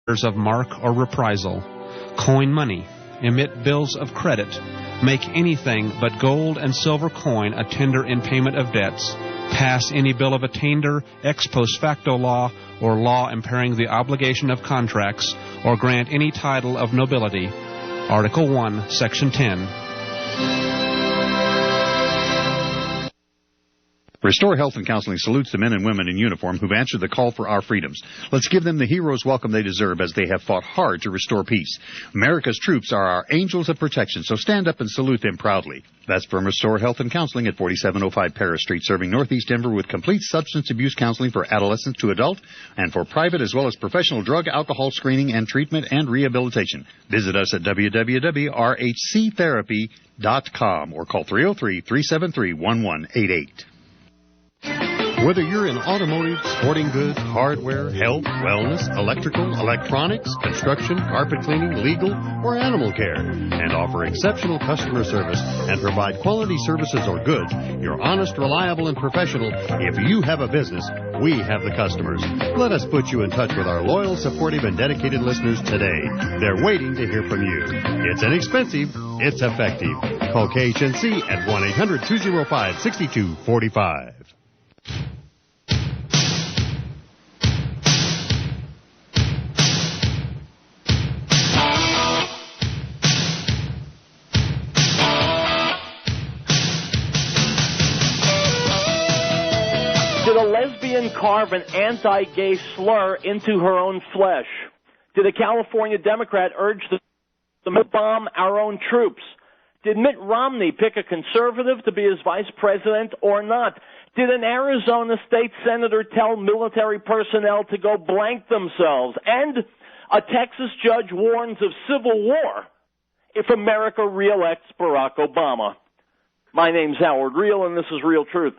of mark or reprisal, coin money, emit bills of credit, make anything but gold and silver coin a tender in payment of debts, pass any bill of attainder, ex post facto law, or law impairing the obligation of contracts, or grant any title of nobility. Article 1, Section 10. Restore Health and Counseling salutes the men and women in uniform who've answered the call for our freedoms. Let's give them the hero's welcome they deserve as they have fought hard to restore peace. America's troops are our angels of protection, so stand up and salute them proudly. That's from Restore Health and Counseling at 4705 Paris Street, serving Northeast Denver with complete substance abuse counseling for adolescents to adult and for private as well as professional drug, alcohol screening and treatment and rehabilitation. Visit us at www.rhctherapy.com or call 303-373-1188. Whether you're in automotive, sporting goods, hardware, health, wellness, electrical, electronics, construction, carpet cleaning, legal, or animal care, and offer exceptional customer service and provide quality services or goods, you're honest, reliable, and professional. If you have a business, we have the customers. Let us put you in touch with our loyal, supportive, and dedicated listeners today. They're waiting to hear from you. It's inexpensive. It's effective. Call KHNC at 1-800-205-6245. Did a lesbian carve an anti-gay slur into her own flesh? Did a California Democrat urge to bomb our own troops? Did Mitt Romney pick a conservative to be his vice president or not? Did an Arizona state senator tell military personnel to go blank themselves? And a Texas judge warns of civil war if America reelects Barack Obama. My name's Howard Riell, and this is Riell Truth.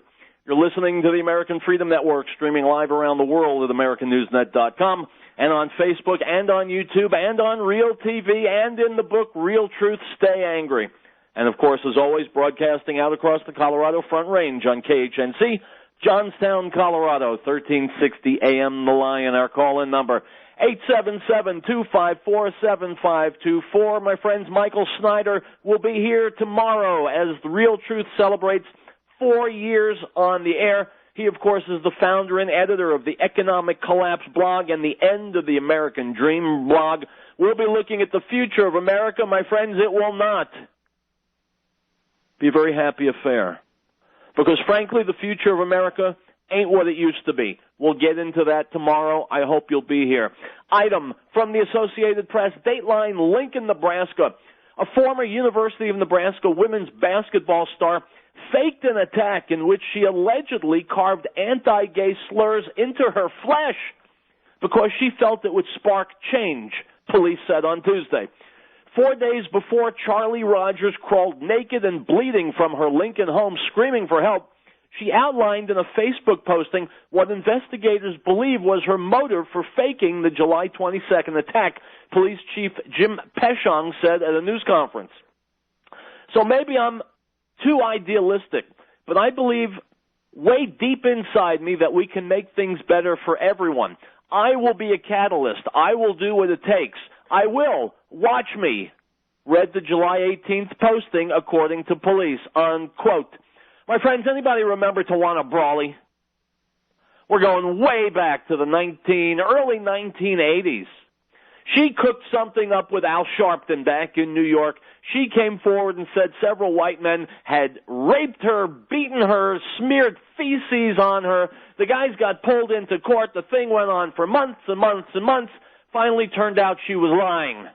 You're listening to the American Freedom Network, streaming live around the world at AmericanNewsNet.com, and on Facebook, and on YouTube, and on Riell TV, and in the book Riell Truth, Stay Angry. And, of course, as always, broadcasting out across the Colorado Front Range on KHNC, Johnstown, Colorado, 1360 AM The Lion. Our call-in number, 877-254-7524. My friends, Michael Snyder will be here tomorrow as the Riell Truth celebrates 4 years on the air. He, of course, is the founder and editor of the Economic Collapse blog and the End of the American Dream blog. We'll be looking at the future of America. My friends, it will not be a very happy affair. Because, frankly, the future of America ain't what it used to be. We'll get into that tomorrow. I hope you'll be here. Item from the Associated Press, Dateline, Lincoln, Nebraska. A former University of Nebraska women's basketball star faked an attack in which she allegedly carved anti-gay slurs into her flesh because she felt it would spark change, police said on Tuesday. 4 days before Charlie Rogers crawled naked and bleeding from her Lincoln home screaming for help, she outlined in a Facebook posting what investigators believe was her motive for faking the July 22nd attack, Police Chief Jim Peshong said at a news conference. So maybe I'm too idealistic, but I believe way deep inside me that we can make things better for everyone. I will be a catalyst. I will do what it takes. I will. Watch me. Read the July 18th posting according to police, unquote. My friends, anybody remember Tawana Brawley? We're going way back to the early 1980s. She cooked something up with Al Sharpton back in New York. She came forward and said several white men had raped her, beaten her, smeared feces on her. The guys got pulled into court. The thing went on for months and months and months. Finally turned out she was lying.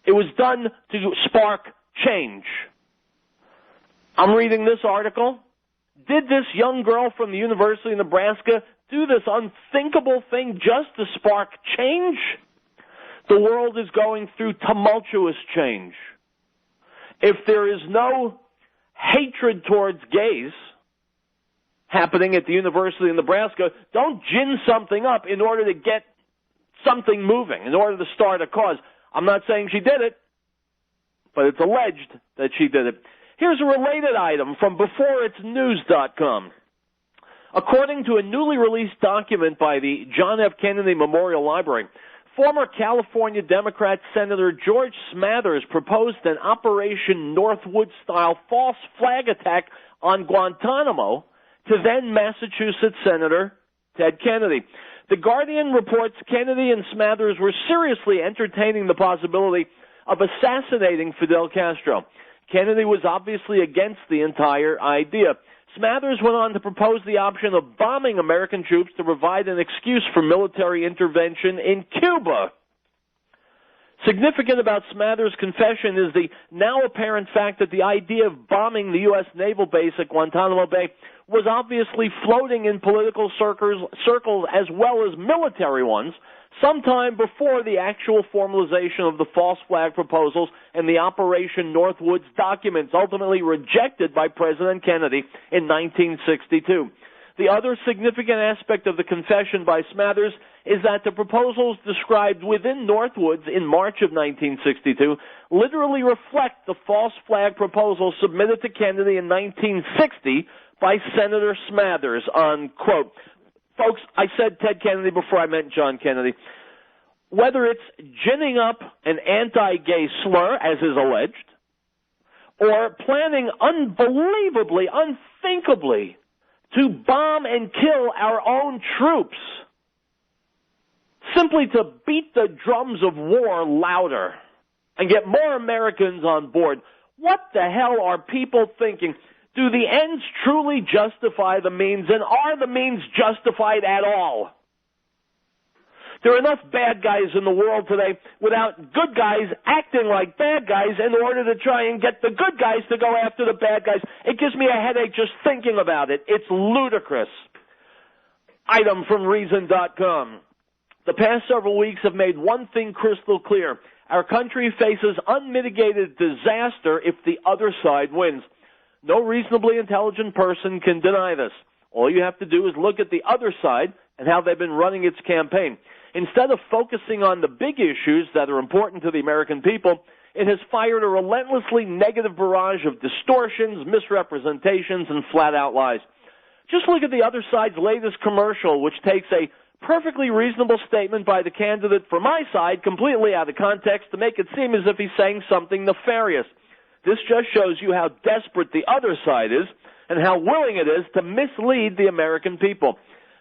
It was done to spark change. I'm reading this article. Did this young girl from the University of Nebraska do this unthinkable thing just to spark change? The world is going through tumultuous change. If there is no hatred towards gays happening at the University of Nebraska, don't gin something up in order to get something moving, in order to start a cause. I'm not saying she did it, but it's alleged that she did it. Here's a related item from BeforeIt'sNews.com. According to a newly released document by the John F. Kennedy Memorial Library, former California Democrat Senator George Smathers proposed an Operation Northwood-style false flag attack on Guantanamo to then Massachusetts Senator Ted Kennedy. The Guardian reports Kennedy and Smathers were seriously entertaining the possibility of assassinating Fidel Castro. Kennedy was obviously against the entire idea. Smathers went on to propose the option of bombing American troops to provide an excuse for military intervention in Cuba. Significant about Smathers' confession is the now apparent fact that the idea of bombing the U.S. naval base at Guantanamo Bay was obviously floating in political circles as well as military ones sometime before the actual formalization of the false flag proposals and the Operation Northwoods documents ultimately rejected by President Kennedy in 1962. The other significant aspect of the confession by Smathers is that the proposals described within Northwoods in March of 1962 literally reflect the false flag proposal submitted to Kennedy in 1960 by Senator Smathers, unquote. Folks, I said Ted Kennedy before I meant John Kennedy. Whether it's ginning up an anti-gay slur, as is alleged, or planning unbelievably, unthinkably, to bomb and kill our own troops, simply to beat the drums of war louder and get more Americans on board, what the hell are people thinking? Do the ends truly justify the means, and are the means justified at all? There are enough bad guys in the world today without good guys acting like bad guys in order to try and get the good guys to go after the bad guys. It gives me a headache just thinking about it. It's ludicrous. Item from Reason.com. The past several weeks have made one thing crystal clear. Our country faces unmitigated disaster if the other side wins. No reasonably intelligent person can deny this. All you have to do is look at the other side and how they've been running its campaign. Instead of focusing on the big issues that are important to the American people, it has fired a relentlessly negative barrage of distortions, misrepresentations, and flat-out lies. Just look at the other side's latest commercial, which takes a perfectly reasonable statement by the candidate for my side completely out of context to make it seem as if he's saying something nefarious. This just shows you how desperate the other side is and how willing it is to mislead the American people.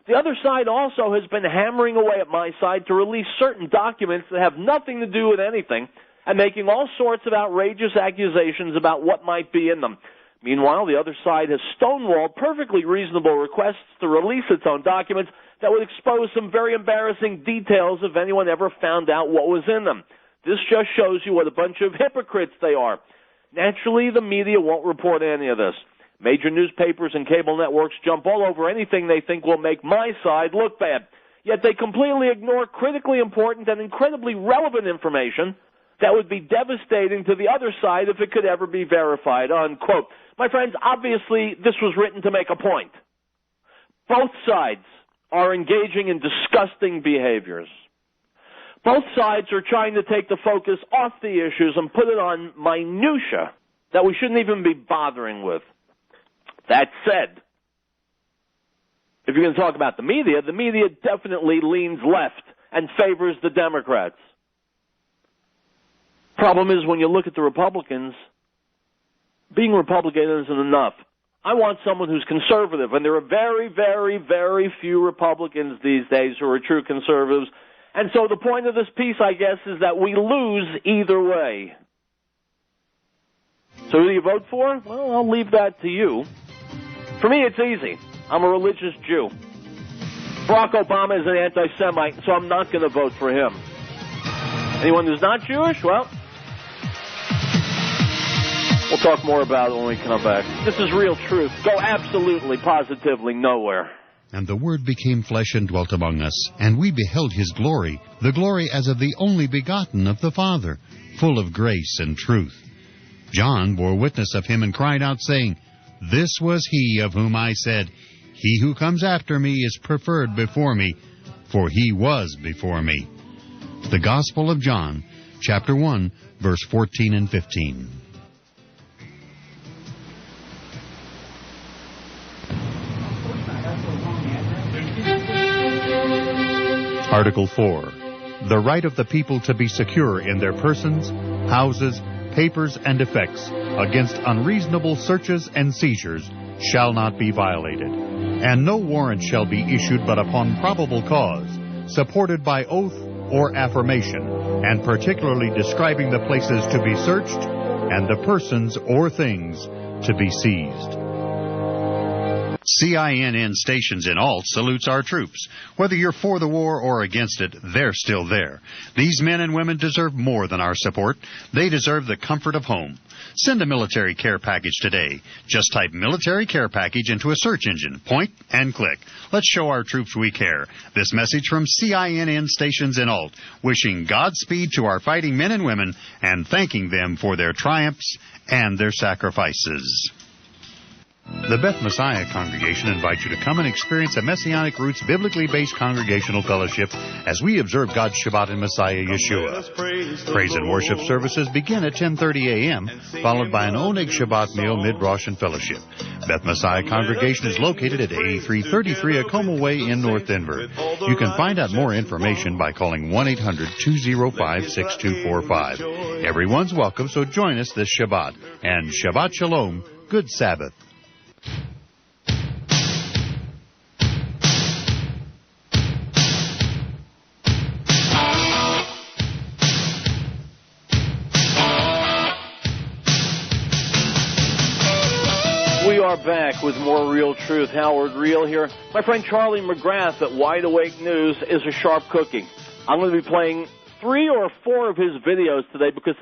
The other side also has been hammering away at my side to release certain documents that have nothing to do with anything and making all sorts of outrageous accusations about what might be in them. Meanwhile, the other side has stonewalled perfectly reasonable requests to release its own documents that would expose some very embarrassing details if anyone ever found out what was in them. This just shows you what a bunch of hypocrites they are. Naturally, the media won't report any of this. Major newspapers and cable networks jump all over anything they think will make my side look bad. Yet they completely ignore critically important and incredibly relevant information that would be devastating to the other side if it could ever be verified, unquote. My friends, obviously this was written to make a point. Both sides are engaging in disgusting behaviors. Both sides are trying to take the focus off the issues and put it on minutia that we shouldn't even be bothering with. That said, if you're going to talk about the media definitely leans left and favors the Democrats. Problem is, when you look at the Republicans, being Republican isn't enough. I want someone who's conservative, and there are very, very, very few Republicans these days who are true conservatives. And so the point of this piece, I guess, is that we lose either way. So who do you vote for? Well, I'll leave that to you. For me, it's easy. I'm a religious Jew. Barack Obama is an anti-Semite, so I'm not going to vote for him. Anyone who's not Jewish, well, we'll talk more about it when we come back. This is Riell Truth. Go absolutely, positively nowhere. And the Word became flesh and dwelt among us, and we beheld his glory, the glory as of the only begotten of the Father, full of grace and truth. John bore witness of him and cried out, saying, This was he of whom I said, He who comes after me is preferred before me, for he was before me. The Gospel of John, chapter 1, verse 14 and 15. Article 4. The right of the people to be secure in their persons, houses, papers, and effects against unreasonable searches and seizures shall not be violated, and no warrant shall be issued but upon probable cause, supported by oath or affirmation, and particularly describing the places to be searched and the persons or things to be seized. CINN Stations in Alt salutes our troops. Whether you're for the war or against it, they're still there. These men and women deserve more than our support. They deserve the comfort of home. Send a military care package today. Just type military care package into a search engine. Point and click. Let's show our troops we care. This message from CINN Stations in Alt, wishing Godspeed to our fighting men and women and thanking them for their triumphs and their sacrifices. The Beth Messiah Congregation invites you to come and experience a Messianic Roots biblically based congregational fellowship as we observe God's Shabbat in Messiah Yeshua. Praise and worship services begin at 10:30 a.m., followed by an Oneg Shabbat meal mid-Rosh and fellowship. Beth Messiah Congregation is located at 8333 Acoma Way in North Denver. You can find out more information by calling 1-800-205-6245. Everyone's welcome, so join us this Shabbat. And Shabbat Shalom, good Sabbath. We are back with more Riell Truth. Howard Riell here. My friend Charlie McGrath at Wide Awake News is a sharp cookie. I'm going to be playing 3 or 4 of his videos today because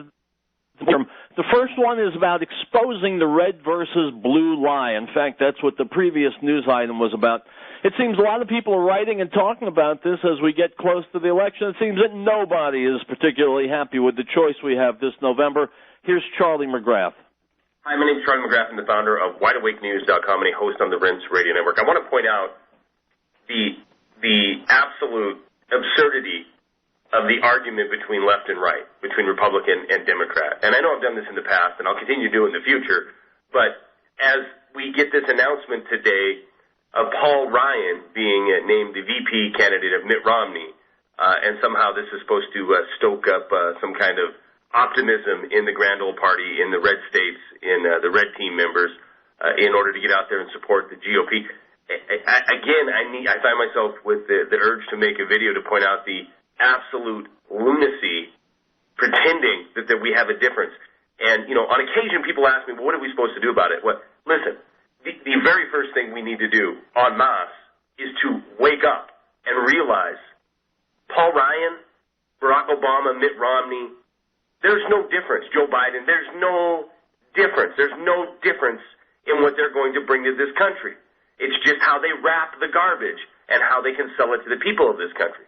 the first one is about exposing the red versus blue lie. In fact, that's what the previous news item was about. It seems a lot of people are writing and talking about this as we get close to the election. It seems that nobody is particularly happy with the choice we have this November. Here's Charlie McGrath. Hi, my name is Charlie McGrath. I'm the founder of WideAwakeNews.com and a host on the Rinse Radio Network. I want to point out the absolute absurdity of the argument between left and right, between Republican and Democrat. And I know I've done this in the past, and I'll continue to do it in the future, but as we get this announcement today of Paul Ryan being named the VP candidate of Mitt Romney, and somehow this is supposed to stoke up some kind of optimism in the grand old party, in the red states, in the red team members, in order to get out there and support the GOP. I find myself with the urge to make a video to point out the absolute lunacy pretending that we have a difference. And, on occasion people ask me, well, what are we supposed to do about it? Well, listen, the very first thing we need to do en masse is to wake up and realize Paul Ryan, Barack Obama, Mitt Romney, there's no difference. Joe Biden, there's no difference. There's no difference in what they're going to bring to this country. It's just how they wrap the garbage and how they can sell it to the people of this country.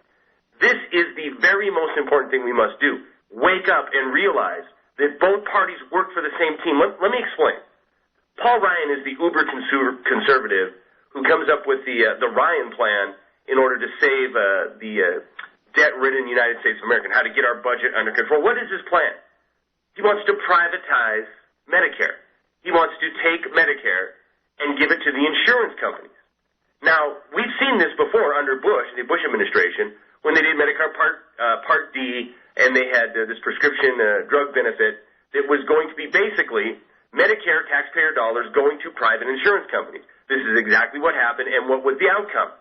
This is the very most important thing we must do. Wake up and realize that both parties work for the same team. Let me explain. Paul Ryan is the uber conservative who comes up with the Ryan plan in order to save the debt-ridden United States of America, how to get our budget under control. What is his plan? He wants to privatize Medicare. He wants to take Medicare and give it to the insurance companies. Now, we've seen this before under Bush, the Bush administration, when they did Medicare Part D, and they had this prescription drug benefit that was going to be basically Medicare taxpayer dollars going to private insurance companies. This is exactly what happened, and what was the outcome?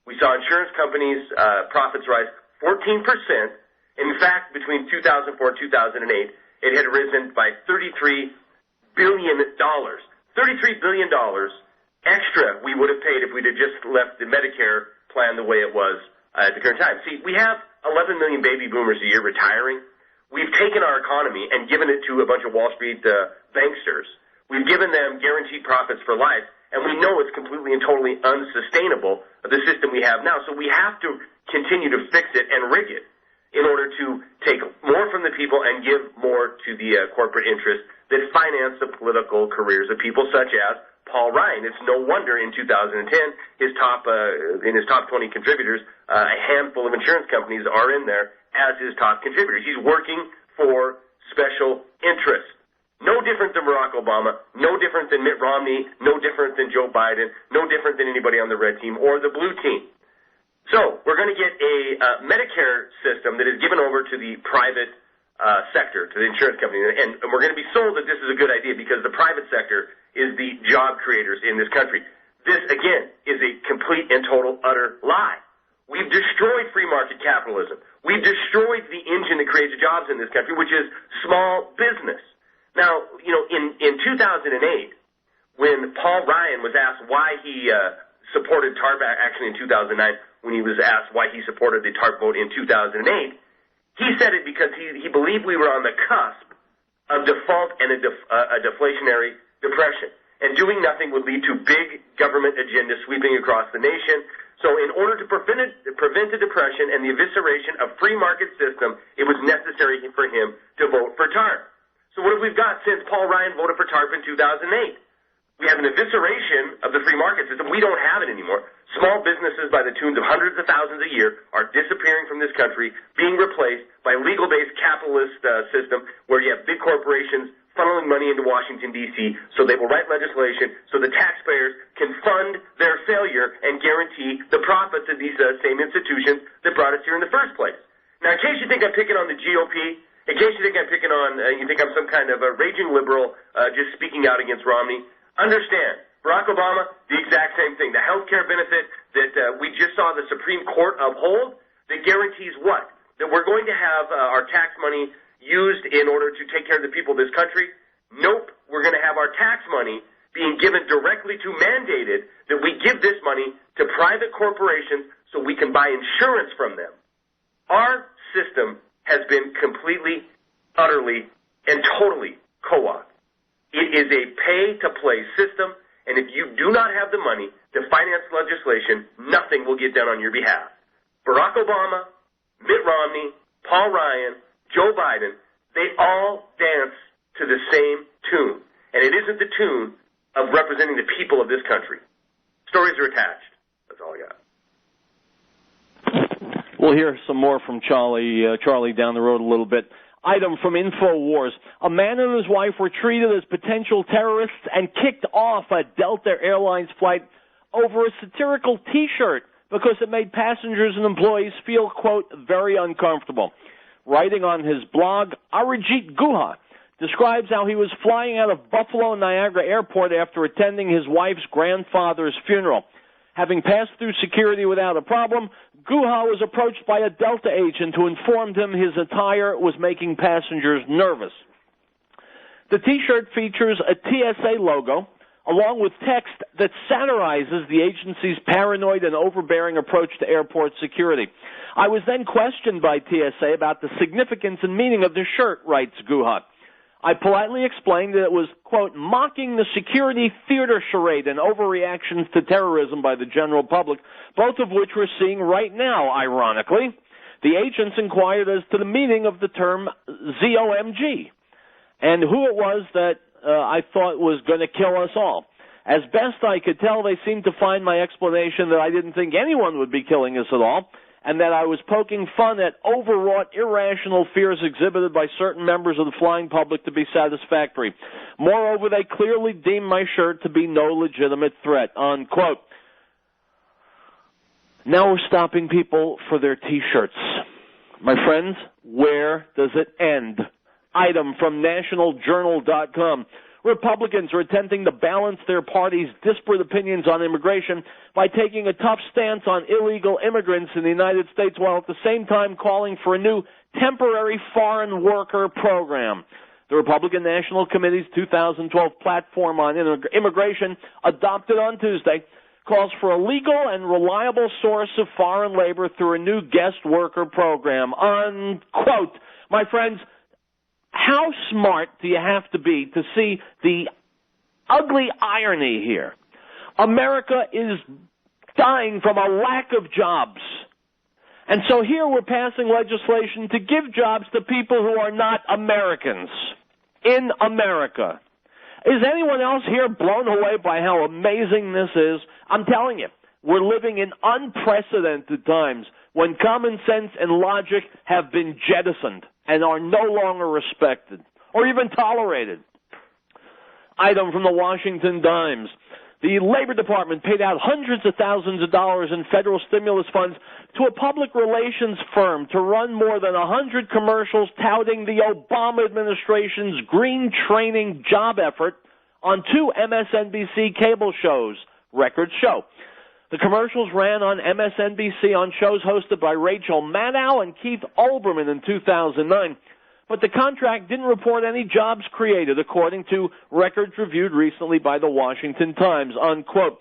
We saw insurance companies' profits rise 14%. In fact, between 2004 and 2008, it had risen by $33 billion. $33 billion extra we would have paid if we'd have just left the Medicare plan the way it was at the current time. See, we have 11 million baby boomers a year retiring. We've taken our economy and given it to a bunch of Wall Street banksters. We've given them guaranteed profits for life, and we know it's completely and totally unsustainable, the system we have now. So we have to continue to fix it and rig it in order to take more from the people and give more to the corporate interests that finance the political careers of people such as Paul Ryan. It's no wonder in 2010 in his top 20 contributors, a handful of insurance companies are in there as his top contributors. He's working for special interests. No different than Barack Obama, no different than Mitt Romney, no different than Joe Biden, no different than anybody on the red team or the blue team. So we're going to get a Medicare system that is given over to the private sector, to the insurance company, and we're going to be sold that this is a good idea because the private sector is the job creators in this country. This, again, is a complete and total, utter lie. We've destroyed free market capitalism. We've destroyed the engine that creates jobs in this country, which is small business. Now, you know, in 2008, when Paul Ryan was asked why he supported TARP, actually in 2009, when he was asked why he supported the TARP vote in 2008, he said it because he believed we were on the cusp of default and a deflationary depression. And doing nothing would lead to big government agendas sweeping across the nation. So in order to prevent the depression and the evisceration of free market system, it was necessary for him to vote for TARP. So what have we got since Paul Ryan voted for TARP in 2008? We have an evisceration of the free market system. We don't have it anymore. Small businesses by the tunes of hundreds of thousands a year are disappearing from this country, being replaced by a legal-based capitalist system where you have big corporations funneling money into Washington, D.C., so they will write legislation so the taxpayers can fund their failure and guarantee the profits of these same institutions that brought us here in the first place. Now, in case you think I'm picking on the GOP, in case you think I'm picking on, you think I'm some kind of a raging liberal just speaking out against Romney, understand, Barack Obama, the exact same thing. The health care benefit that we just saw the Supreme Court uphold, that guarantees what? That we're going to have our tax money used in order to take care of the people of this country? Nope. We're going to have our tax money being given directly to mandated that we give this money to private corporations so we can buy insurance from them. Our system has been completely, utterly, and totally co-opted. It is a pay-to-play system, and if you do not have the money to finance legislation, nothing will get done on your behalf. Barack Obama, Mitt Romney, Paul Ryan, Joe Biden, they all dance to the same tune, and it isn't the tune of representing the people of this country. Stories are attached. That's all I got. We'll hear some more from Charlie down the road a little bit. Item from InfoWars. A man and his wife were treated as potential terrorists and kicked off a Delta Airlines flight over a satirical T-shirt because it made passengers and employees feel, quote, very uncomfortable. Writing on his blog, Arijit Guha describes how he was flying out of Buffalo Niagara Airport after attending his wife's grandfather's funeral. Having passed through security without a problem, Guha was approached by a Delta agent who informed him his attire was making passengers nervous. The T-shirt features a TSA logo, along with text that satirizes the agency's paranoid and overbearing approach to airport security. I was then questioned by TSA about the significance and meaning of the shirt, writes Guha. I politely explained that it was, quote, mocking the security theater charade and overreactions to terrorism by the general public, both of which we're seeing right now, ironically. The agents inquired as to the meaning of the term ZOMG and who it was that I thought was going to kill us all. As best I could tell, they seemed to find my explanation that I didn't think anyone would be killing us at all, and that I was poking fun at overwrought, irrational fears exhibited by certain members of the flying public to be satisfactory. Moreover, they clearly deemed my shirt to be no legitimate threat, unquote. Now we're stopping people for their T-shirts. My friends, where does it end? Item from nationaljournal.com. Republicans are attempting to balance their party's disparate opinions on immigration by taking a tough stance on illegal immigrants in the United States while at the same time calling for a new temporary foreign worker program. The Republican National Committee's 2012 platform on immigration, adopted on Tuesday, calls for a legal and reliable source of foreign labor through a new guest worker program, unquote. My friends, how smart do you have to be to see the ugly irony here? America is dying from a lack of jobs. And so here we're passing legislation to give jobs to people who are not Americans in America. Is anyone else here blown away by how amazing this is? I'm telling you, we're living in unprecedented times when common sense and logic have been jettisoned and are no longer respected or even tolerated. Item from the Washington Times. The Labor Department paid out hundreds of thousands of dollars in federal stimulus funds to a public relations firm to run more than 100 commercials touting the Obama administration's green training job effort on 2 MSNBC cable shows. Records show. The commercials ran on MSNBC on shows hosted by Rachel Maddow and Keith Olbermann in 2009. But the contract didn't report any jobs created, according to records reviewed recently by the Washington Times, unquote.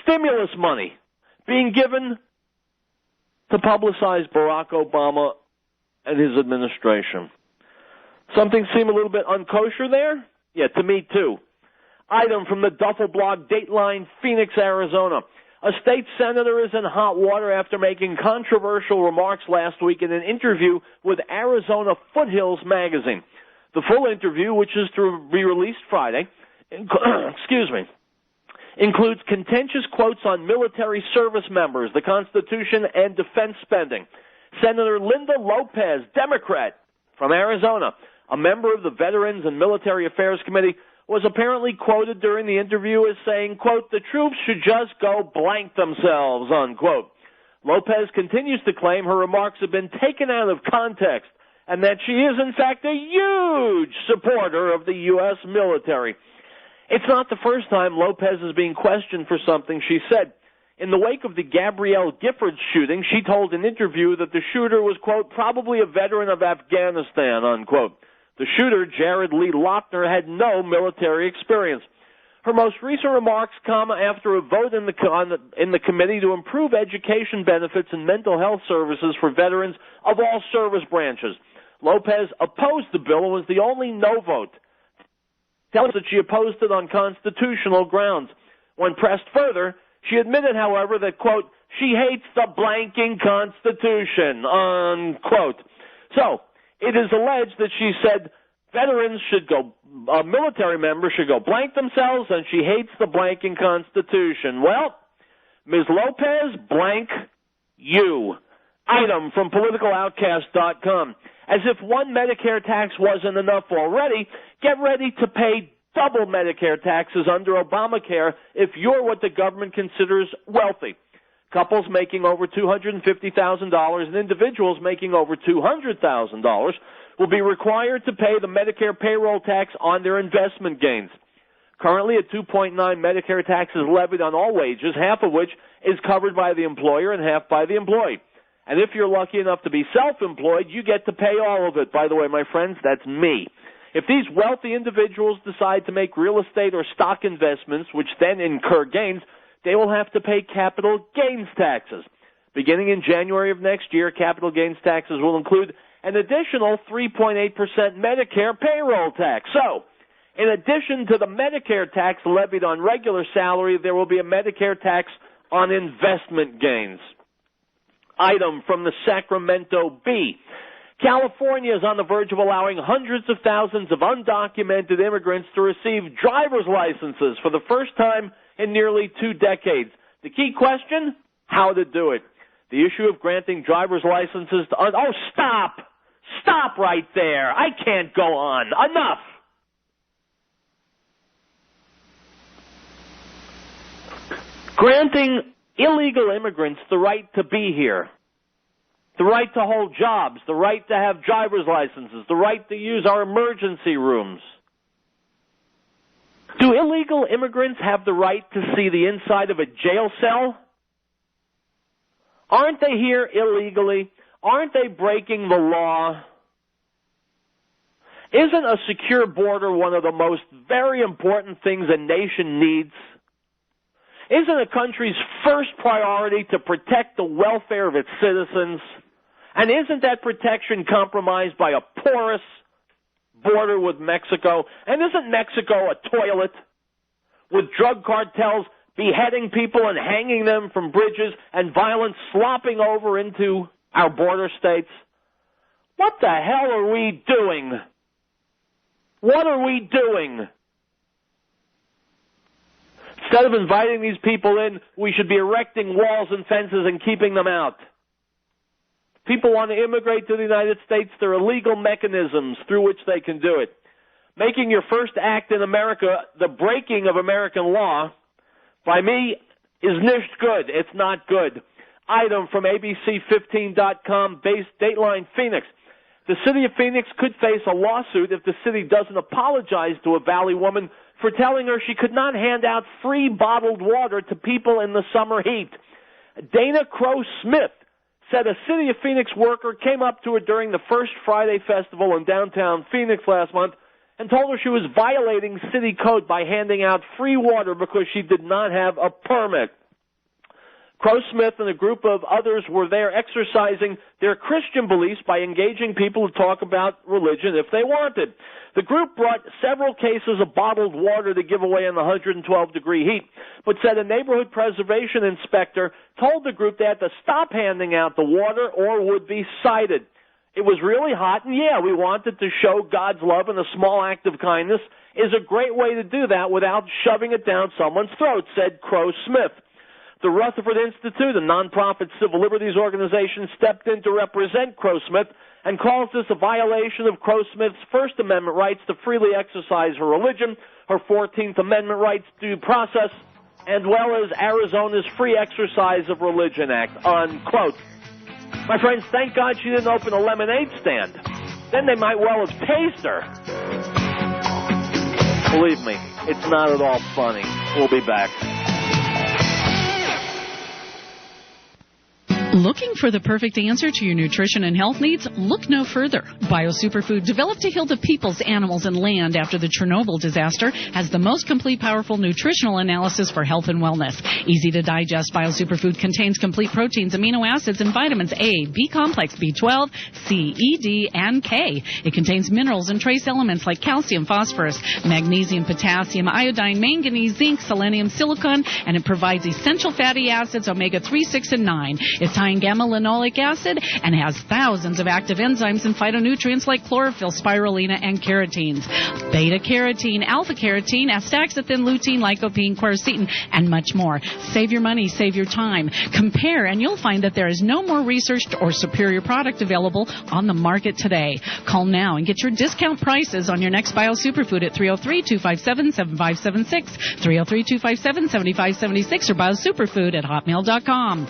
Stimulus money being given to publicize Barack Obama and his administration. Something seem a little bit unkosher there? Yeah, to me too. Item from the Duffel blog, Dateline, Phoenix, Arizona. A state senator is in hot water after making controversial remarks last week in an interview with Arizona Foothills magazine. The full interview, which is to be released Friday, includes contentious quotes on military service members, the Constitution, and defense spending. Senator Linda Lopez, Democrat from Arizona, a member of the Veterans and Military Affairs Committee, was apparently quoted during the interview as saying, quote, the troops should just go blank themselves, unquote. Lopez continues to claim her remarks have been taken out of context and that she is, in fact, a huge supporter of the U.S. military. It's not the first time Lopez is being questioned for something she said. In the wake of the Gabrielle Giffords shooting, she told an interview that the shooter was, quote, probably a veteran of Afghanistan, unquote. The shooter, Jared Lee Lochner, had no military experience. Her most recent remarks come after a vote in the committee to improve education benefits and mental health services for veterans of all service branches. Lopez opposed the bill and was the only no vote. Tells us that she opposed it on constitutional grounds. When pressed further, she admitted, however, that, quote, she hates the blanking Constitution, unquote. So, it is alleged that she said veterans should go, military members should go blank themselves, and she hates the blanking Constitution. Well, Ms. Lopez, blank you. Item from politicaloutcast.com. As if one Medicare tax wasn't enough already, get ready to pay double Medicare taxes under Obamacare if you're what the government considers wealthy. Couples making over $250,000 and individuals making over $200,000 will be required to pay the Medicare payroll tax on their investment gains. Currently, a 2.9 Medicare tax is levied on all wages, half of which is covered by the employer and half by the employee. And if you're lucky enough to be self-employed, you get to pay all of it. By the way, my friends, that's me. If these wealthy individuals decide to make real estate or stock investments, which then incur gains, they will have to pay capital gains taxes. Beginning in January of next year, capital gains taxes will include an additional 3.8% Medicare payroll tax. So, in addition to the Medicare tax levied on regular salary, there will be a Medicare tax on investment gains. Item from the Sacramento Bee. California is on the verge of allowing hundreds of thousands of undocumented immigrants to receive driver's licenses for the first time in nearly 2 decades. The key question, how to do it. The issue of granting driver's licenses to... Oh, stop! Stop right there! I can't go on. Enough! Granting illegal immigrants the right to be here, the right to hold jobs, the right to have driver's licenses, the right to use our emergency rooms. Do illegal immigrants have the right to see the inside of a jail cell? Aren't they here illegally? Aren't they breaking the law? Isn't a secure border one of the most very important things a nation needs? Isn't a country's first priority to protect the welfare of its citizens? And isn't that protection compromised by a porous border with Mexico? And isn't Mexico a toilet with drug cartels beheading people and hanging them from bridges and violence slopping over into our border states? What the hell are we doing? What are we doing? Instead of inviting these people in, we should be erecting walls and fences and keeping them out. People want to immigrate to the United States. There are legal mechanisms through which they can do it. Making your first act in America the breaking of American law, By me, is nicht good. It's not good. Item from ABC15.com, based Dateline Phoenix. The city of Phoenix could face a lawsuit if the city doesn't apologize to a Valley woman for telling her she could not hand out free bottled water to people in the summer heat. Dana Crow Smith said a City of Phoenix worker came up to her during the First Friday Festival in downtown Phoenix last month and told her she was violating city code by handing out free water because she did not have a permit. Crow Smith and a group of others were there exercising their Christian beliefs by engaging people to talk about religion if they wanted. The group brought several cases of bottled water to give away in the 112-degree heat, but said a neighborhood preservation inspector told the group they had to stop handing out the water or would be cited. It was really hot, and yeah, we wanted to show God's love, and a small act of kindness is a great way to do that without shoving it down someone's throat, said Crow Smith. The Rutherford Institute, a nonprofit civil liberties organization, stepped in to represent Crow Smith and calls this a violation of Crow Smith's First Amendment rights to freely exercise her religion, her 14th Amendment rights due process, as well as Arizona's Free Exercise of Religion Act, unquote. My friends, thank God she didn't open a lemonade stand. Then they might well have tased her. Believe me, it's not at all funny. We'll be back. Looking for the perfect answer to your nutrition and health needs? Look no further. BioSuperfood, developed to heal the peoples, animals, and land after the Chernobyl disaster, has the most complete, powerful nutritional analysis for health and wellness. Easy to digest, BioSuperfood contains complete proteins, amino acids, and vitamins A, B complex, B12, C, E, D, and K. It contains minerals and trace elements like calcium, phosphorus, magnesium, potassium, iodine, manganese, zinc, selenium, silicon, and it provides essential fatty acids, omega-3, 6, and 9. It's high in gamma-linoleic acid and has thousands of active enzymes and phytonutrients like chlorophyll, spirulina, and carotenes. Beta-carotene, alpha-carotene, astaxanthin, lutein, lycopene, quercetin, and much more. Save your money, save your time. Compare, and you'll find that there is no more researched or superior product available on the market today. Call now and get your discount prices on your next BioSuperfood at 303-257-7576, 303-257-7576, or BioSuperfood@hotmail.com.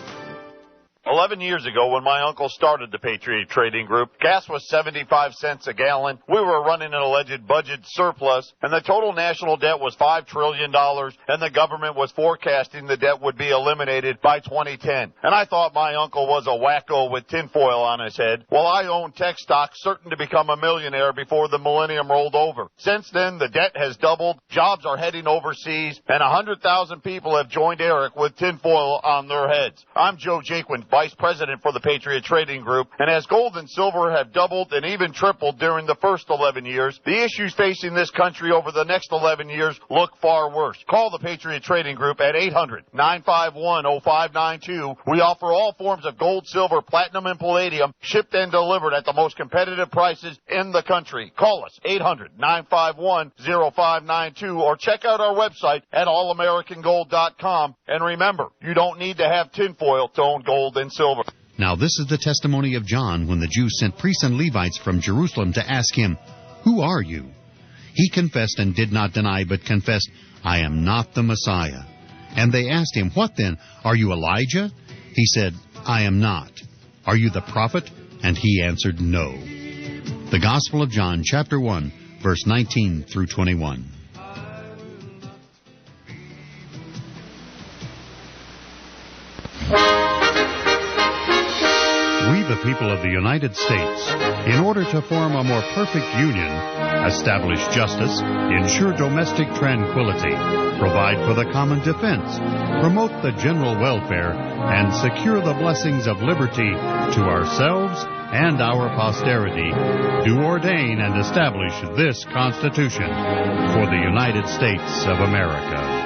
11 years ago, when my uncle started the Patriot Trading Group, gas was 75 cents a gallon. We were running an alleged budget surplus, and the total national debt was $5 trillion, and the government was forecasting the debt would be eliminated by 2010. And I thought my uncle was a wacko with tinfoil on his head. Well, I owned tech stocks, certain to become a millionaire before the millennium rolled over. Since then, the debt has doubled, jobs are heading overseas, and 100,000 people have joined Eric with tinfoil on their heads. I'm Joe Jaquin, Vice President for the Patriot Trading Group, and as gold and silver have doubled and even tripled during the first 11 years, the issues facing this country over the next 11 years look far worse. Call the Patriot Trading Group at 800-951-0592. We offer all forms of gold, silver, platinum, and palladium, shipped and delivered at the most competitive prices in the country. Call us, 800-951-0592, or check out our website at allamericangold.com. And remember, you don't need to have tinfoil to own gold and silver. Now this is the testimony of John when the Jews sent priests and Levites from Jerusalem to ask him, "Who are you?" He confessed and did not deny, but confessed, "I am not the Messiah." And they asked him, "What then? Are you Elijah?" He said, "I am not." "Are you the prophet?" And he answered, "No." The Gospel of John, chapter 1, verse 19 through 21. We, the people of the United States, in order to form a more perfect union, establish justice, ensure domestic tranquility, provide for the common defense, promote the general welfare, and secure the blessings of liberty to ourselves and our posterity, do ordain and establish this Constitution for the United States of America.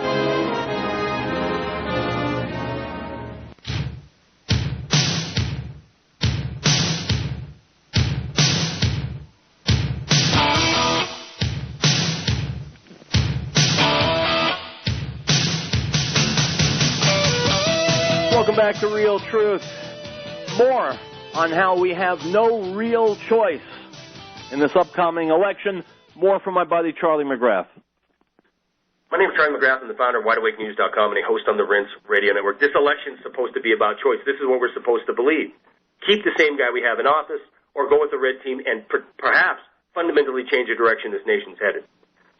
Welcome back to Riell Truth. More on how we have no real choice in this upcoming election. More from my buddy Charlie McGrath. My name is Charlie McGrath. I'm the founder of WideAwakeNews.com and a host on the Rinse Radio Network. This election is supposed to be about choice. This is what we're supposed to believe. Keep the same guy we have in office, or go with the red team and perhaps fundamentally change the direction this nation's headed.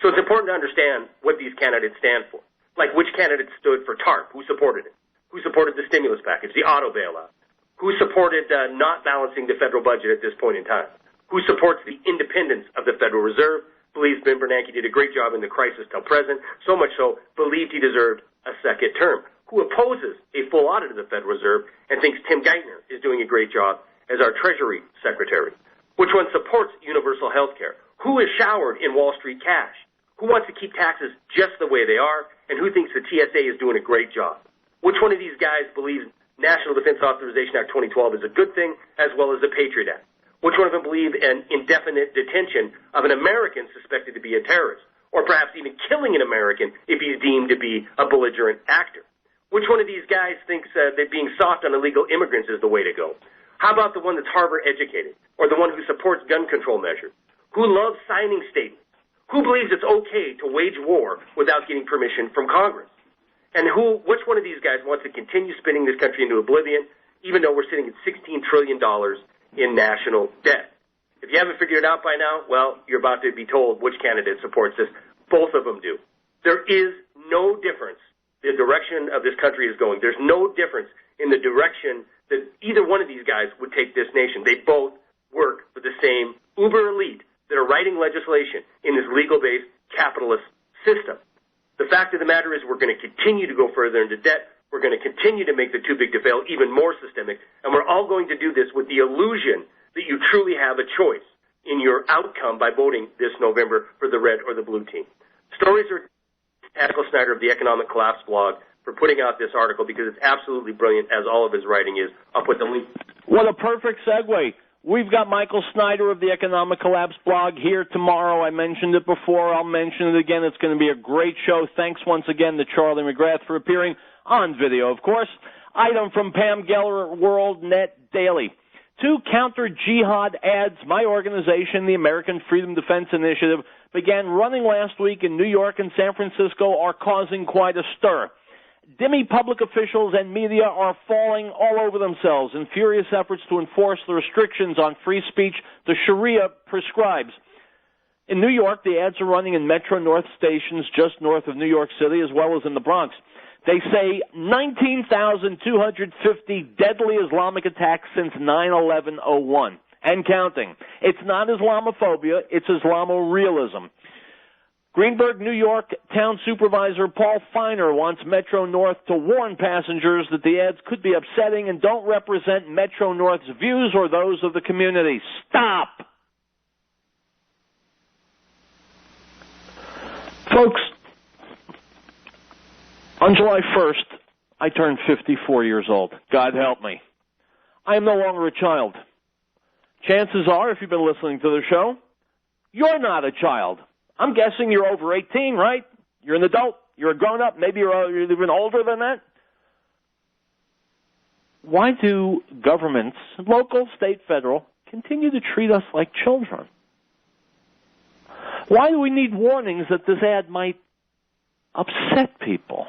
So it's important to understand what these candidates stand for. Like which candidate stood for TARP, who supported it, who supported the stimulus package, the auto bailout, who supported not balancing the federal budget at this point in time, who supports the independence of the Federal Reserve, believes Ben Bernanke did a great job in the crisis till present, so much so believed he deserved a second term, who opposes a full audit of the Federal Reserve and thinks Tim Geithner is doing a great job as our Treasury Secretary, which one supports universal health care, who is showered in Wall Street cash, who wants to keep taxes just the way they are, and who thinks the TSA is doing a great job. Which one of these guys believes National Defense Authorization Act 2012 is a good thing, as well as the Patriot Act? Which one of them believe in indefinite detention of an American suspected to be a terrorist, or perhaps even killing an American if he's deemed to be a belligerent actor? Which one of these guys thinks that being soft on illegal immigrants is the way to go? How about the one that's Harvard educated, or the one who supports gun control measures, who loves signing statements, who believes it's okay to wage war without getting permission from Congress? And which one of these guys wants to continue spinning this country into oblivion, even though we're sitting at $16 trillion in national debt? If you haven't figured it out by now, well, you're about to be told which candidate supports this. Both of them do. There is no difference. The direction of this country is going. There's no difference in the direction that either one of these guys would take this nation. They both work for the same uber elite that are writing legislation in this legal-based capitalist system. The fact of the matter is we're going to continue to go further into debt. We're going to continue to make the too big to fail even more systemic, and we're all going to do this with the illusion that you truly have a choice in your outcome by voting this November for the red or the blue team. Stories are Michael Snyder of the Economic Collapse blog for putting out this article because it's absolutely brilliant, as all of his writing is. I'll put the link. What a perfect segue. We've got Michael Snyder of the Economic Collapse blog here tomorrow. I mentioned it before. I'll mention it again. It's going to be a great show. Thanks once again to Charlie McGrath for appearing on video, of course. Item from Pam Geller at WorldNet Daily. 2 counter-jihad ads my organization, the American Freedom Defense Initiative, began running last week in New York and San Francisco are causing quite a stir. Dimmy public officials and media are falling all over themselves in furious efforts to enforce the restrictions on free speech the Sharia prescribes. In New York, the ads are running in Metro-North stations just north of New York City as well as in the Bronx. They say 19,250 deadly Islamic attacks since 9/11/01 and counting. It's not Islamophobia, it's Islamo-realism. Greenburgh, New York Town Supervisor Paul Feiner wants Metro-North to warn passengers that the ads could be upsetting and don't represent Metro-North's views or those of the community. Stop! Folks, on July 1st, I turned 54 years old. God help me. I am no longer a child. Chances are, if you've been listening to the show, you're not a child. I'm guessing you're over 18, right? You're an adult. You're a grown-up. Maybe you're even older than that. Why do governments, local, state, federal, continue to treat us like children? Why do we need warnings that this ad might upset people?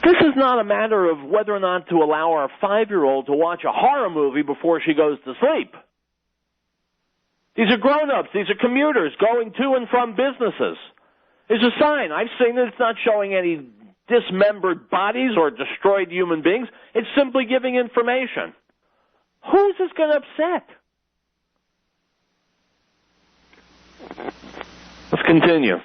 This is not a matter of whether or not to allow our 5-year-old to watch a horror movie before she goes to sleep. These are grown-ups. These are commuters going to and from businesses. There's a sign. I've seen it. It's not showing any dismembered bodies or destroyed human beings. It's simply giving information. Who's this going to upset? Let's continue.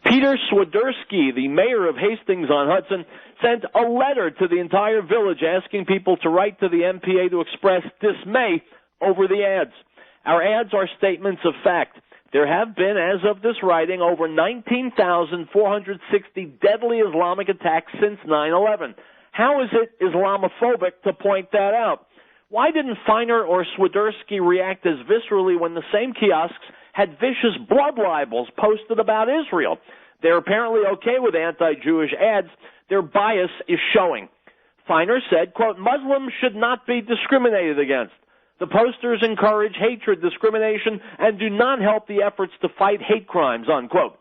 Peter Swiderski, the mayor of Hastings-on-Hudson, sent a letter to the entire village asking people to write to the MPA to express dismay over the ads. Our ads are statements of fact. There have been, as of this writing, over 19,460 deadly Islamic attacks since 9/11. How is it Islamophobic to point that out? Why didn't Feiner or Swiderski react as viscerally when the same kiosks had vicious blood libels posted about Israel? They're apparently okay with anti-Jewish ads. Their bias is showing. Feiner said, quote, Muslims should not be discriminated against. The posters encourage hatred, discrimination, and do not help the efforts to fight hate crimes, unquote.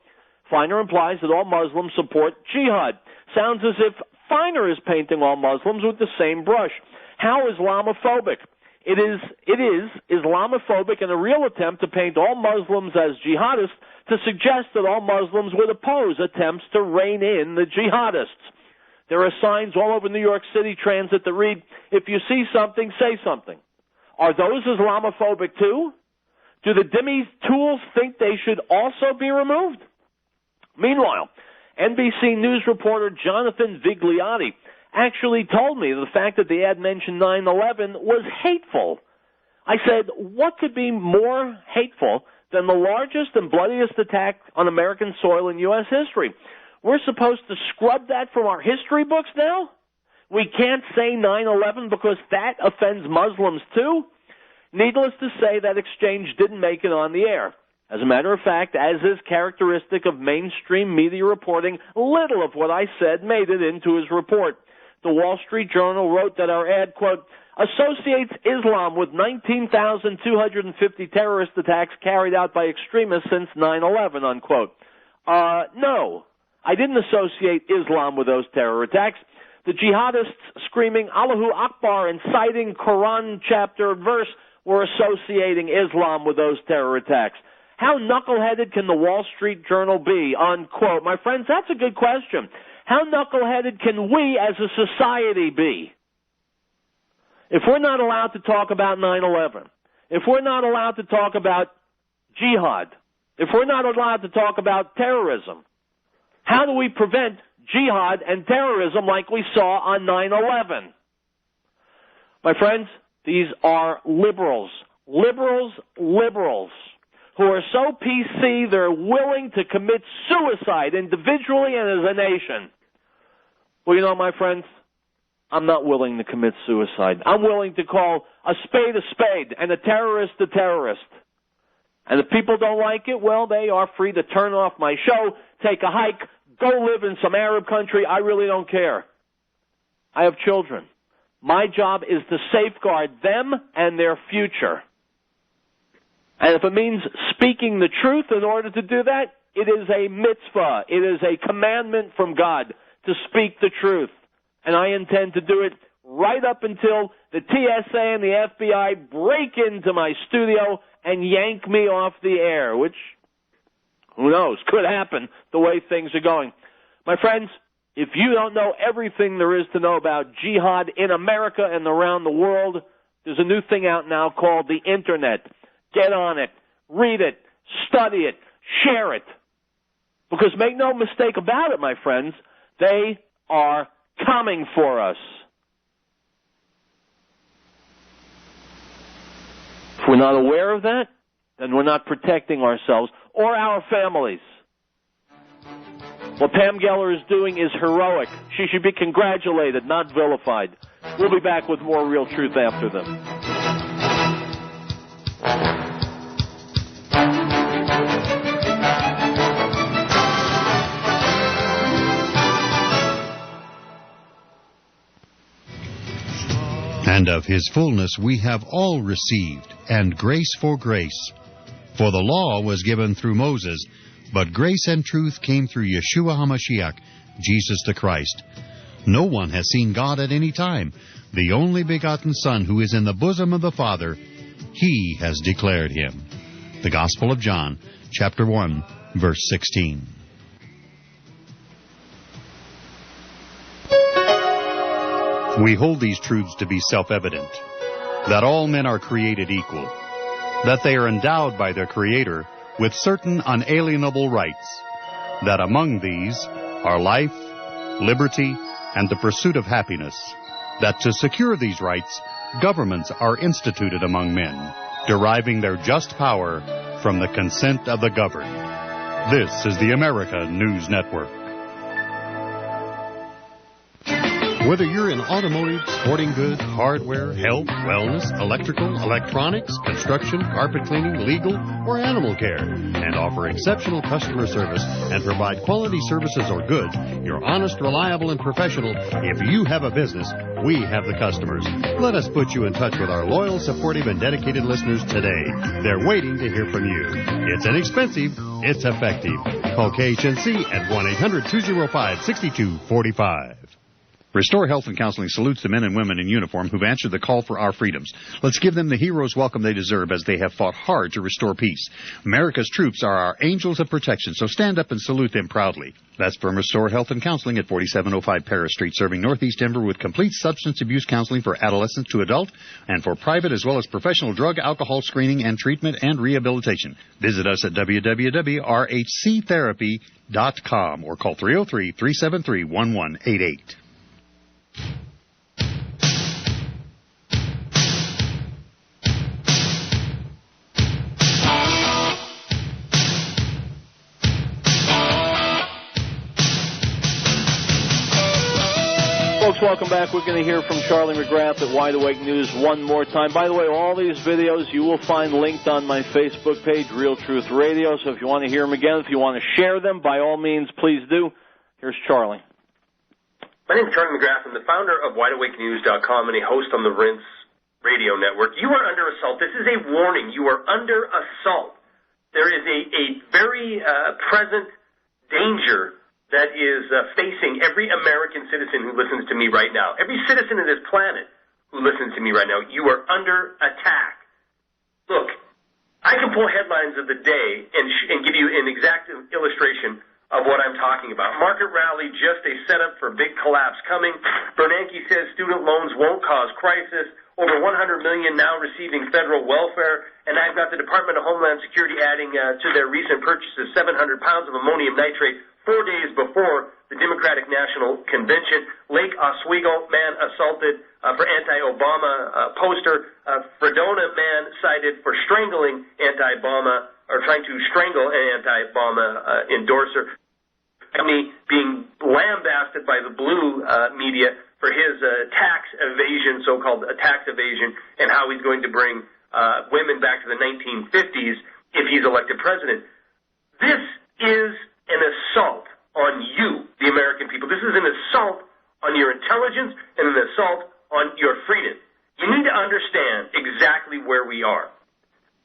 Feiner implies that all Muslims support jihad. Sounds as if Feiner is painting all Muslims with the same brush. How Islamophobic? It is Islamophobic and a real attempt to paint all Muslims as jihadists to suggest that all Muslims would oppose attempts to rein in the jihadists. There are signs all over New York City Transit that read, "If you see something, say something." Are those Islamophobic too? Do the Dhimmi tools think they should also be removed? Meanwhile, NBC News reporter Jonathan Vigliotti actually told me the fact that the ad mentioned 9/11 was hateful. I said, what could be more hateful than the largest and bloodiest attack on American soil in U.S. history? We're supposed to scrub that from our history books now? We can't say 9/11 because that offends Muslims too? Needless to say, that exchange didn't make it on the air. As a matter of fact, as is characteristic of mainstream media reporting, little of what I said made it into his report. The Wall Street Journal wrote that our ad, quote, associates Islam with 19,250 terrorist attacks carried out by extremists since 9/11, unquote. No, I didn't associate Islam with those terror attacks. The jihadists screaming Allahu Akbar and citing Quran chapter and verse were associating Islam with those terror attacks. How knuckleheaded can the Wall Street Journal be, unquote? My friends, that's a good question. How knuckleheaded can we as a society be? If we're not allowed to talk about 9/11, if we're not allowed to talk about jihad, if we're not allowed to talk about terrorism, how do we prevent jihad and terrorism like we saw on 9/11? My friends, these are liberals who are so PC they're willing to commit suicide individually and as a nation. Well, you know, my friends, I'm not willing to commit suicide. I'm willing to call a spade and a terrorist a terrorist. And if people don't like it, well, they are free to turn off my show, take a hike, go live in some Arab country. I really don't care. I have children. My job is to safeguard them and their future. And if it means speaking the truth in order to do that, it is a mitzvah. It is a commandment from God to speak the truth. And I intend to do it right up until the TSA and the FBI break into my studio and yank me off the air, which, who knows, could happen the way things are going. My friends, if you don't know everything there is to know about jihad in America and around the world, there's a new thing out now called the Internet. Get on it, read it, study it, share it. Because make no mistake about it, my friends, they are coming for us. If we're not aware of that, then we're not protecting ourselves or our families. What Pam Geller is doing is heroic. She should be congratulated, not vilified. We'll be back with more Real Truth after them. And of his fullness we have all received, and grace for grace. For the law was given through Moses, but grace and truth came through Yeshua HaMashiach, Jesus the Christ. No one has seen God at any time. The only begotten Son, who is in the bosom of the Father, He has declared Him. The Gospel of John, chapter 1, verse 16. We hold these truths to be self-evident, that all men are created equal, that they are endowed by their Creator with certain unalienable rights, that among these are life, liberty, and the pursuit of happiness, that to secure these rights, governments are instituted among men, deriving their just power from the consent of the governed. This is the America News Network. Whether you're in automotive, sporting goods, hardware, health, wellness, electrical, electronics, construction, carpet cleaning, legal, or animal care, and offer exceptional customer service and provide quality services or goods, you're honest, reliable, and professional. If you have a business, we have the customers. Let us put you in touch with our loyal, supportive, and dedicated listeners today. They're waiting to hear from you. It's inexpensive. It's effective. Call KHNC at 1-800-205-6245. Restore Health and Counseling salutes the men and women in uniform who've answered the call for our freedoms. Let's give them the hero's welcome they deserve as they have fought hard to restore peace. America's troops are our angels of protection, so stand up and salute them proudly. That's from Restore Health and Counseling at 4705 Paris Street, serving Northeast Denver with complete substance abuse counseling for adolescents to adult and for private as well as professional drug, alcohol screening and treatment and rehabilitation. Visit us at www.rhctherapy.com or call 303-373-1188. Folks, welcome back. We're going to hear from Charlie McGrath at Wide Awake News one more time. By the way, all these videos you will find linked on my Facebook page, Riell Truth Radio. So if you want to hear them again, if you want to share them, by all means, please do. Here's Charlie. My name is Charlie McGrath. I'm the founder of WideAwakeNews.com and a host on the Rinse Radio Network. You are under assault. This is a warning. You are under assault. There is a very present danger that is facing every American citizen who listens to me right now. Every citizen of this planet who listens to me right now. You are under attack. Look, I can pull headlines of the day and give you an exact illustration of what I'm talking about. Market rally, just a setup for big collapse coming. Bernanke says student loans won't cause crisis. Over 100 million now receiving federal welfare. And I've got the Department of Homeland Security adding to their recent purchases 700 pounds of ammonium nitrate 4 days before the Democratic National Convention. Lake Oswego man assaulted for anti-Obama poster. Fredona man cited for strangling anti-Obama or trying to strangle an anti-Obama endorser. Being lambasted by the blue media for his tax evasion, so-called tax evasion, and how he's going to bring women back to the 1950s if he's elected president. This is an assault on you, the American people. This is an assault on your intelligence and an assault on your freedom. You need to understand exactly where we are.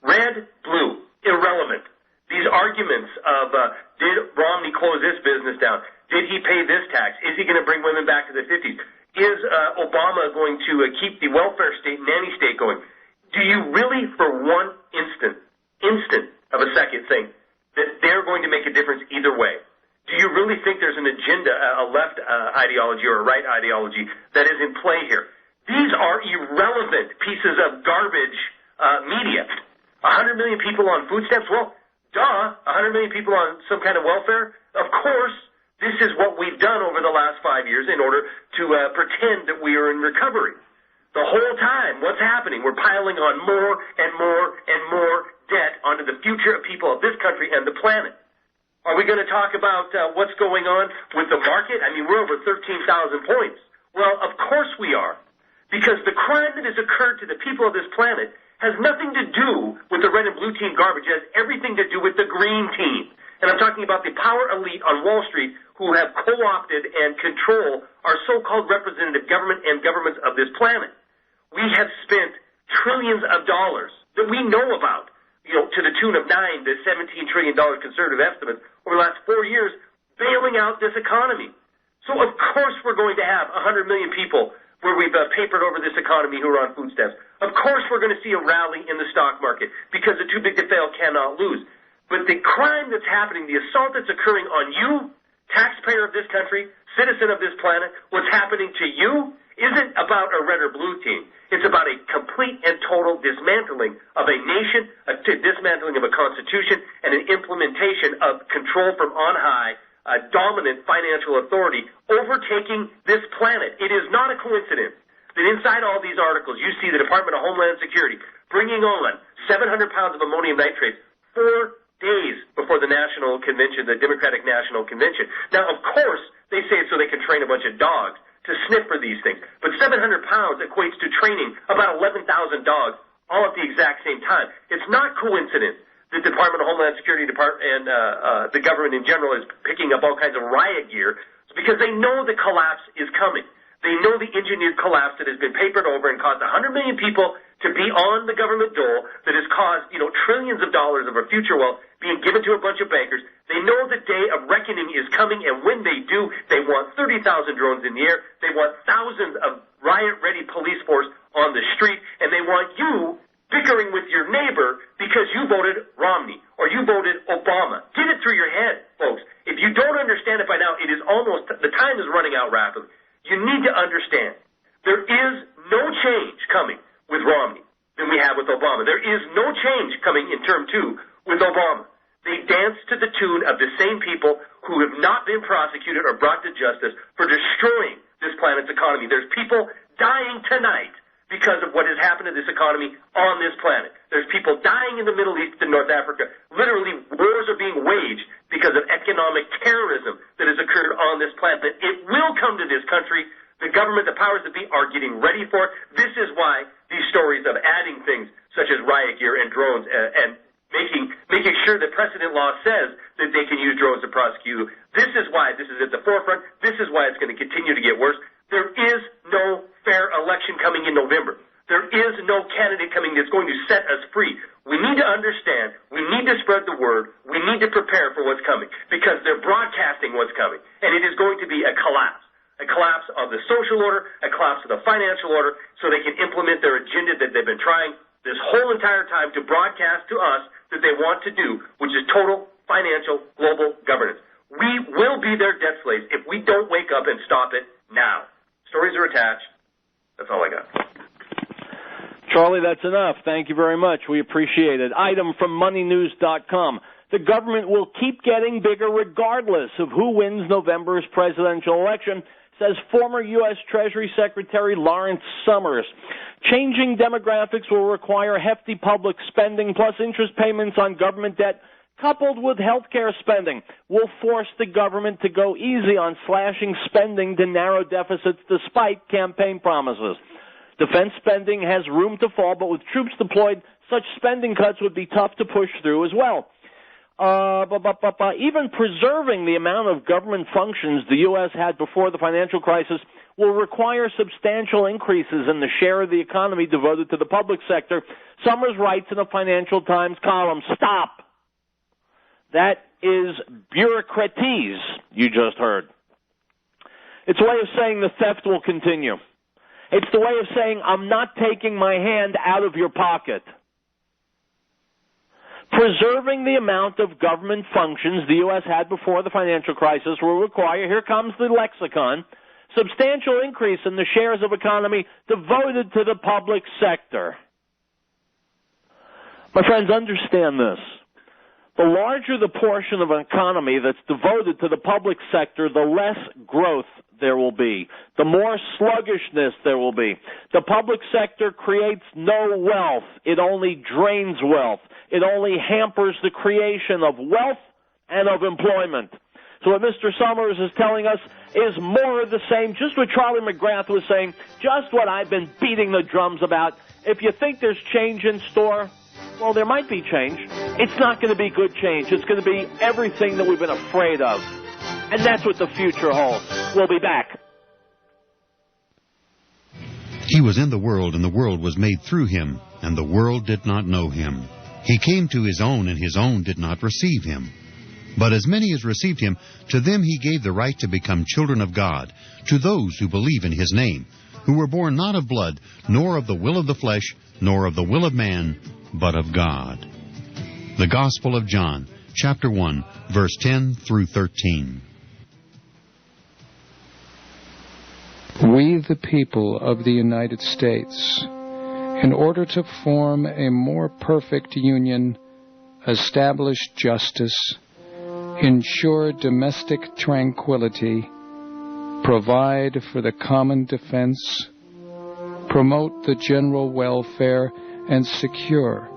Red, blue, irrelevant. These arguments of did Romney close this business down? Did he pay this tax? Is he going to bring women back to the 50s? Is Obama going to keep the welfare state, nanny state going? Do you really, for one instant of a second, think that they're going to make a difference either way? Do you really think there's an agenda, a left ideology or a right ideology that is in play here? These are irrelevant pieces of garbage media. 100 million people on food stamps? Well, duh, 100 million people on some kind of welfare? Of course, this is what we've done over the last 5 years in order to pretend that we are in recovery. The whole time, what's happening? We're piling on more and more and more debt onto the future of people of this country and the planet. Are we going to talk about what's going on with the market? I mean, we're over 13,000 points. Well, of course we are, because the crime that has occurred to the people of this planet has nothing to do with the red and blue team garbage. It has everything to do with the green team. And I'm talking about the power elite on Wall Street who have co-opted and control our so-called representative government and governments of this planet. We have spent trillions of dollars that we know about, to the tune of $9 to $17 trillion conservative estimates over the last 4 years, bailing out this economy. So, of course, we're going to have 100 million people where we've papered over this economy who are on food stamps. Of course, we're going to see a rally in the stock market because the too big to fail cannot lose. But the crime that's happening, the assault that's occurring on you, taxpayer of this country, citizen of this planet, what's happening to you isn't about a red or blue team. It's about a complete and total dismantling of a nation, a dismantling of a constitution, and an implementation of control from on high, dominant financial authority overtaking this planet. It is not a coincidence that inside all these articles you see the Department of Homeland Security bringing on 700 pounds of ammonium nitrate 4 days before the National Convention, the Democratic National Convention. Now, of course, they say it so they can train a bunch of dogs to sniff for these things. But 700 pounds equates to training about 11,000 dogs all at the exact same time. It's not coincidence the Department of Homeland Security and the government in general is picking up all kinds of riot gear. It's because they know the collapse is coming. They know the engineered collapse that has been papered over and caused 100 million people to be on the government dole, that has caused, trillions of dollars of our future wealth being given to a bunch of bankers. They know the day of reckoning is coming, and when they do, they want 30,000 drones in the air. They want thousands of riot-ready police force on the street, and they want you bickering with your neighbor because you voted Romney or you voted Obama. Get it through your head, folks. If you don't understand it by now, the time is running out rapidly. You need to understand there is no change coming with Romney than we have with Obama. There is no change coming in term 2 with Obama. They dance to the tune of the same people who have not been prosecuted or brought to justice for destroying this planet's economy. There's people dying tonight because of what has happened to this economy on this planet. There's people dying in the Middle East and North Africa. Literally, wars are being waged because of economic terrorism that has occurred on this planet. That it will come to this country. The government, the powers that be, are getting ready for it. This is why these stories of adding things such as riot gear and drones and making sure that precedent law says that they can use drones to prosecute. This is why this is at the forefront. This is why it's going to continue to get worse. There is no fair election coming in November. There is no candidate coming that's going to set us free. We need to understand. We need to spread the word. We need to prepare for what's coming because they're broadcasting what's coming. And it is going to be a collapse of the social order, a collapse of the financial order, so they can implement their agenda that they've been trying this whole entire time to broadcast to us that they want to do, which is total financial global governance. We will be their debt slaves if we don't wake up and stop it now. Stories are attached. That's all I got. Charlie, that's enough. Thank you very much. We appreciate it. Item from moneynews.com. The government will keep getting bigger regardless of who wins November's presidential election, says former U.S. Treasury Secretary Lawrence Summers. Changing demographics will require hefty public spending plus interest payments on government debt, coupled with health care spending, will force the government to go easy on slashing spending to narrow deficits despite campaign promises. Defense spending has room to fall, but with troops deployed, such spending cuts would be tough to push through as well. Even preserving the amount of government functions the U.S. had before the financial crisis will require substantial increases in the share of the economy devoted to the public sector. Summers writes in a Financial Times column, stop. That is bureaucratese, you just heard. It's a way of saying the theft will continue. It's the way of saying I'm not taking my hand out of your pocket. Preserving the amount of government functions the U.S. had before the financial crisis will require, here comes the lexicon, substantial increase in the shares of economy devoted to the public sector. My friends, understand this. The larger the portion of an economy that's devoted to the public sector, the less growth there will be, the more sluggishness there will be. The public sector creates no wealth. It only drains wealth. It only hampers the creation of wealth and of employment. So what Mr. Summers is telling us is more of the same, just what Charlie McGrath was saying, just what I've been beating the drums about. If you think there's change in store, well, there might be change. It's not going to be good change. It's going to be everything that we've been afraid of. And that's what the future holds. We'll be back. He was in the world, and the world was made through him, and the world did not know him. He came to his own, and his own did not receive him. But as many as received him, to them he gave the right to become children of God, to those who believe in his name, who were born not of blood, nor of the will of the flesh, nor of the will of man, but of God. The Gospel of John, chapter 1, verse 10 through 13. We, the people of the United States, in order to form a more perfect union, establish justice, ensure domestic tranquility, provide for the common defense, promote the general welfare, and secure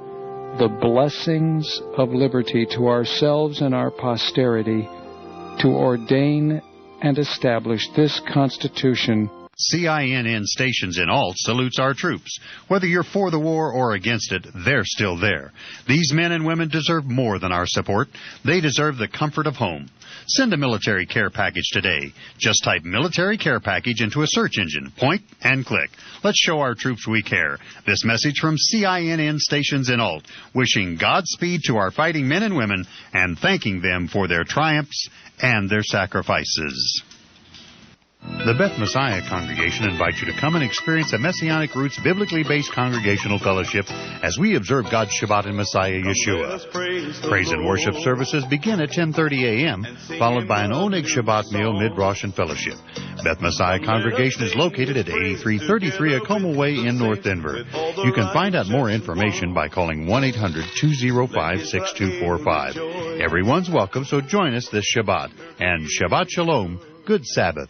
the blessings of liberty to ourselves and our posterity, to ordain and establish this Constitution. CINN Stations in Alt salutes our troops. Whether you're for the war or against it, they're still there. These men and women deserve more than our support. They deserve the comfort of home. Send a military care package today. Just type military care package into a search engine. Point and click. Let's show our troops we care. This message from CINN Stations in Alt, wishing Godspeed to our fighting men and women and thanking them for their triumphs and their sacrifices. The Beth Messiah Congregation invites you to come and experience a Messianic Roots biblically based congregational fellowship as we observe God's Shabbat in Messiah Yeshua. Praise and worship services begin at 10:30 a.m., followed by an Oneg Shabbat meal mid-Rosh and fellowship. Beth Messiah Congregation is located at 8333 Acoma Way in North Denver. You can find out more information by calling 1-800-205-6245. Everyone's welcome, so join us this Shabbat. And Shabbat Shalom, good Sabbath.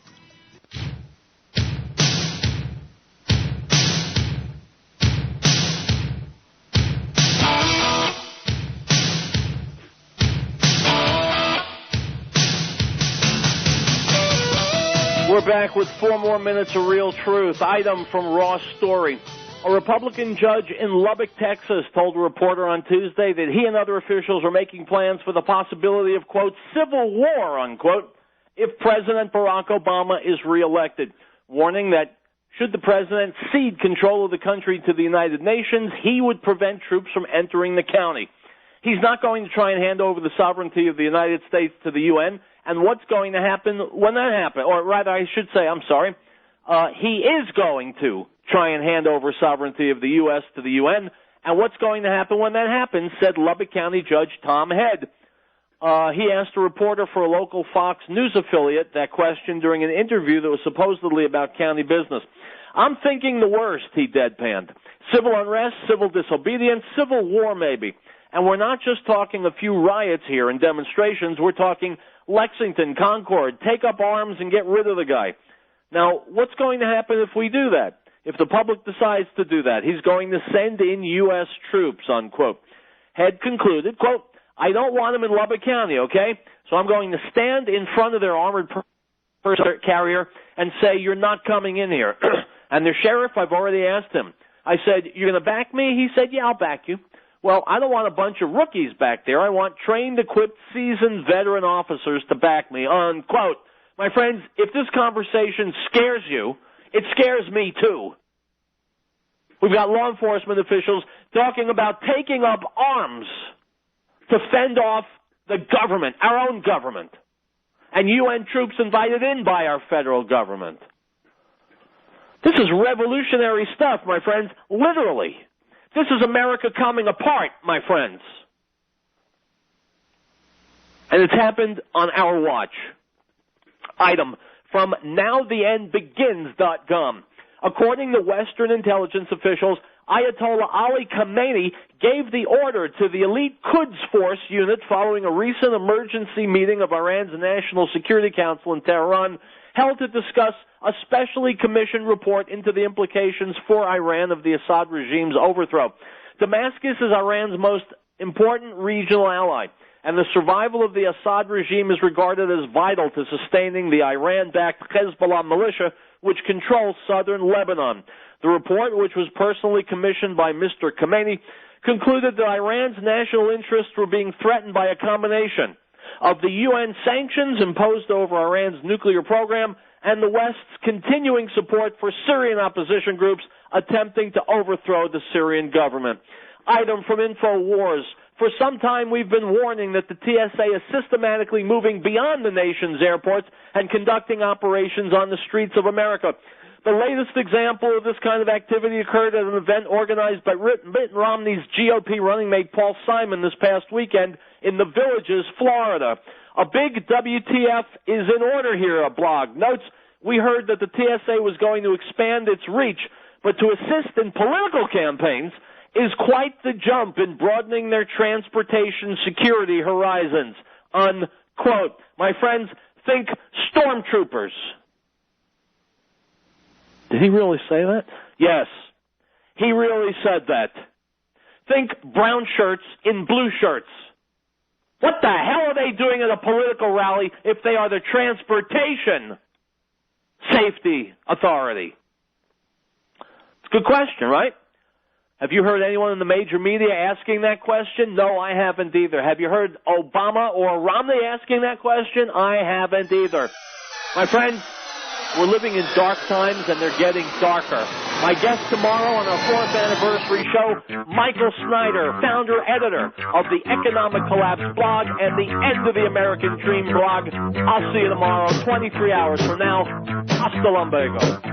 We're back with 4 more minutes of Riell Truth. Item from Raw Story. A Republican judge in Lubbock, Texas, told a reporter on Tuesday that he and other officials are making plans for the possibility of, quote, civil war, unquote, if President Barack Obama is reelected, warning that should the president cede control of the country to the United Nations, he would prevent troops from entering the county. He's not going to try and hand over the sovereignty of the United States to the UN, and what's going to happen when that happens, or rather I should say, he is going to try and hand over sovereignty of the U.S. to the UN, and what's going to happen when that happens, said Lubbock County Judge Tom Head. He asked a reporter for a local Fox News affiliate that question during an interview that was supposedly about county business. I'm thinking the worst, he deadpanned. Civil unrest, civil disobedience, civil war maybe. And we're not just talking a few riots here and demonstrations. We're talking Lexington, Concord, take up arms and get rid of the guy. Now, what's going to happen if we do that? If the public decides to do that, he's going to send in U.S. troops, unquote. Head concluded, quote, I don't want them in Lubbock County, okay? So I'm going to stand in front of their armored personnel carrier and say, you're not coming in here. And their sheriff, I've already asked him. I said, you're going to back me? He said, yeah, I'll back you. Well, I don't want a bunch of rookies back there. I want trained, equipped, seasoned veteran officers to back me, unquote. My friends, if this conversation scares you, it scares me too. We've got law enforcement officials talking about taking up arms to fend off the government, our own government, and UN troops invited in by our federal government. This is revolutionary stuff, my friends, literally. This is America coming apart, my friends. And it's happened on our watch. Item from NowTheEndBegins.com. According to Western intelligence officials, Ayatollah Ali Khamenei gave the order to the elite Quds Force unit following a recent emergency meeting of Iran's National Security Council in Tehran, held to discuss a specially commissioned report into the implications for Iran of the Assad regime's overthrow. Damascus is Iran's most important regional ally, and the survival of the Assad regime is regarded as vital to sustaining the Iran-backed Hezbollah militia, which controls southern Lebanon. The report, which was personally commissioned by Mr. Khamenei, concluded that Iran's national interests were being threatened by a combination of the UN sanctions imposed over Iran's nuclear program and the West's continuing support for Syrian opposition groups attempting to overthrow the Syrian government. Item from InfoWars. For some time, we've been warning that the TSA is systematically moving beyond the nation's airports and conducting operations on the streets of America. The latest example of this kind of activity occurred at an event organized by Mitt Romney's GOP running mate Paul Simon this past weekend in the Villages, Florida. A big WTF is in order here, a blog notes. We heard that the TSA was going to expand its reach, but to assist in political campaigns is quite the jump in broadening their transportation security horizons, unquote. My friends, think stormtroopers. Did he really say that? Yes, he really said that. Think brown shirts in blue shirts. What the hell are they doing at a political rally if they are the Transportation Safety Authority? It's a good question, right? Have you heard anyone in the major media asking that question? No, I haven't either. Have you heard Obama or Romney asking that question? I haven't either. My friends, we're living in dark times, and they're getting darker. My guest tomorrow on our 4th anniversary show, Michael Snyder, founder-editor of the Economic Collapse blog and the End of the American Dream blog. I'll see you tomorrow, 23 hours from now. Hasta luego.